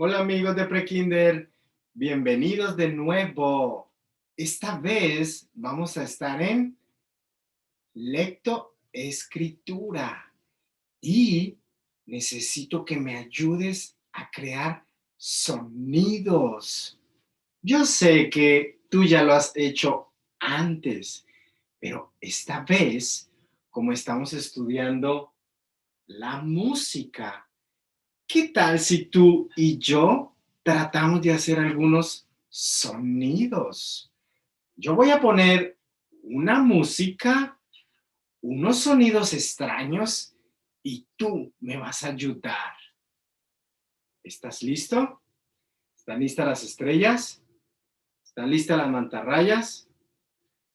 Hola amigos de Prekinder, bienvenidos de nuevo. Esta vez vamos a estar en lectoescritura y necesito que me ayudes a crear sonidos. Yo sé que tú ya lo has hecho antes, pero esta vez, como estamos estudiando la música, ¿qué tal si tú y yo tratamos de hacer algunos sonidos? Yo voy a poner una música, unos sonidos extraños y tú me vas a ayudar. ¿Estás listo? ¿Están listas las estrellas? ¿Están listas las mantarrayas?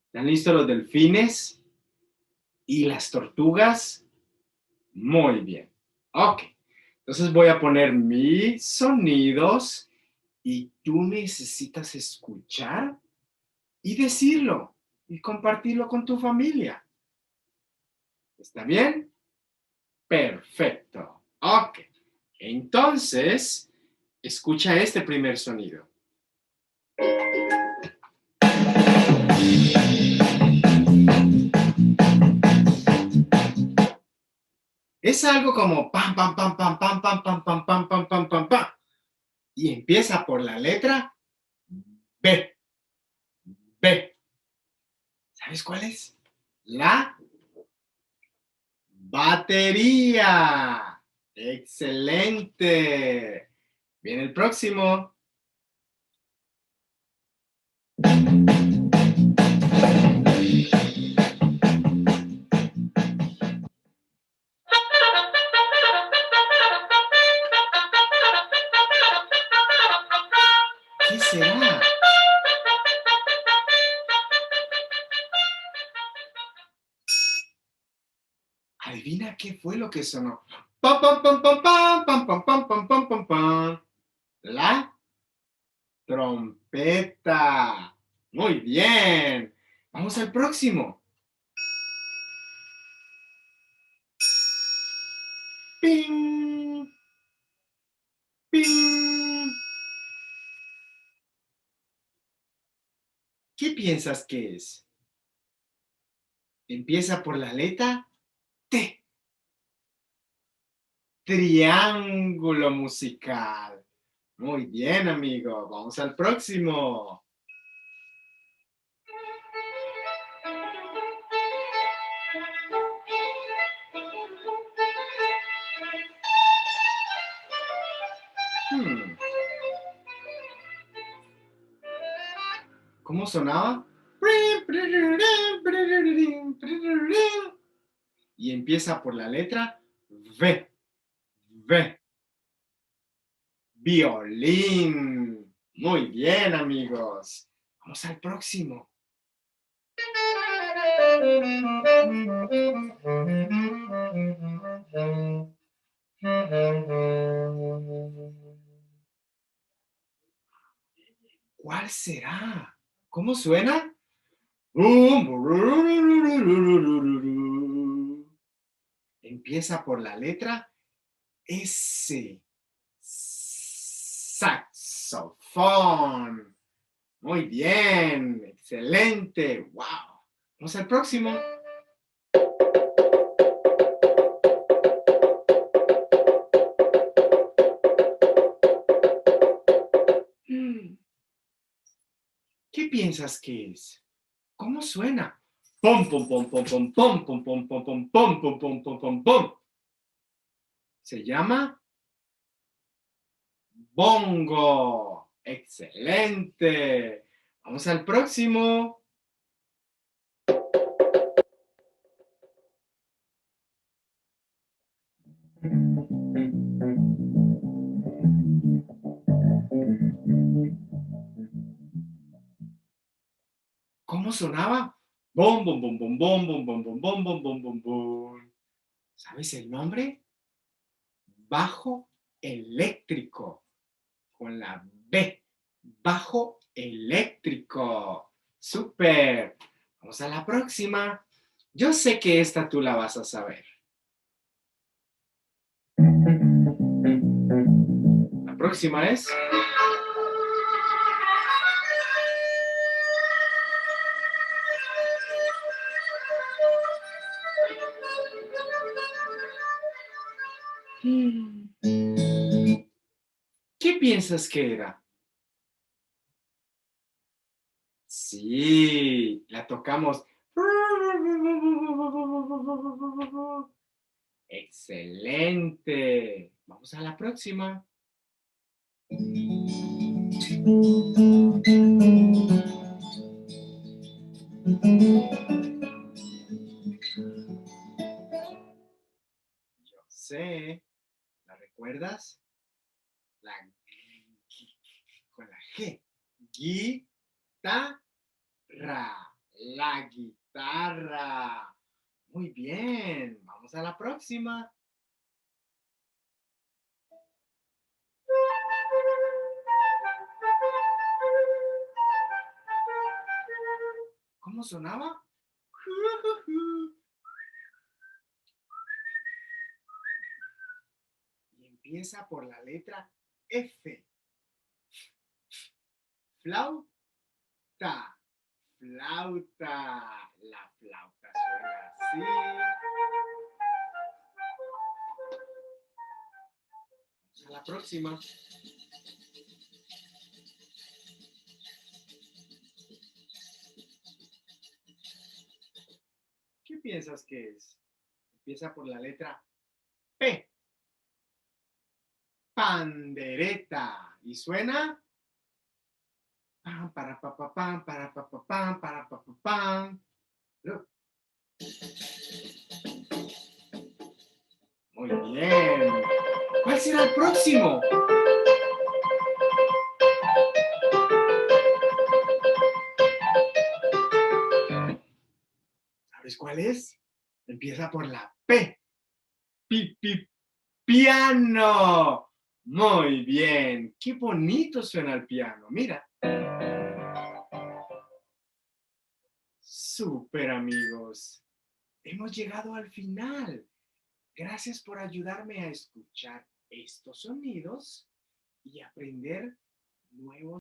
¿Están listos los delfines y las tortugas? Muy bien. Ok. Entonces voy a poner mis sonidos y tú necesitas escuchar y decirlo y compartirlo con tu familia. ¿Está bien? Perfecto. Ok. Entonces, escucha este primer sonido. Es algo como pam, pam, pam, pam, pam, pam, pam, pam, pam, pam, pam, pam, pam. Y empieza por la letra B. B. ¿Sabes cuál es? La batería. Excelente. Viene el próximo. ¿Qué será? Adivina qué fue lo que sonó. Pam, pam, pam, pam, pam, pam, pam, pam, pam, pam, pam, pam. La trompeta. Muy bien. Vamos al próximo. Ping, ping. ¿Qué piensas que es? Empieza por la letra T. Triángulo musical. Muy bien, amigo. Vamos al próximo. Hmm, ¿Cómo sonaba? Y empieza por la letra V. V. Violín. Muy bien, amigos. Vamos al próximo. ¿Cuál será? ¿Cómo suena? Empieza por la letra S. Saxofón. Muy bien. Excelente. Wow. Vamos al próximo. ¿Qué piensas que es? ¿Cómo suena? Pom, pom, pom, pom, pom, pom, pom, pom, pom, pom, pom, pom, pom, pom, pom, pom. Se llama bongo. Excelente. Vamos al próximo. ¿Cómo sonaba? Bom, bom, bom, bom, bom, bom, bom, bom, bom, bom, bom, bom, bom. ¿Sabes el nombre? Bajo eléctrico. Con la B. Bajo eléctrico. Súper. Vamos a la próxima. Yo sé que esta tú la vas a saber. La próxima es... ¿Qué piensas que era? Sí, la tocamos. Excelente. Vamos a la próxima. Yo sé. ¿La recuerdas? La con la G. Guitarra. La guitarra. Muy bien. Vamos a la próxima. ¿Cómo sonaba? Y empieza por la letra F. Flauta. Flauta. La flauta suena así. Vamos a la próxima. ¿Qué piensas que es? Empieza por la letra P. Pandereta. ¿Y suena? Pam, para, pa, pa, pam, para, pa, pa, pam, para, pa, pa, pam. Muy bien. ¿Cuál será el próximo? ¿Sabes cuál es? Empieza por la P. Pi, pi, piano. Muy bien. Qué bonito suena el piano. Mira. Súper amigos. Hemos llegado al final. Gracias por ayudarme a escuchar estos sonidos y aprender nuevos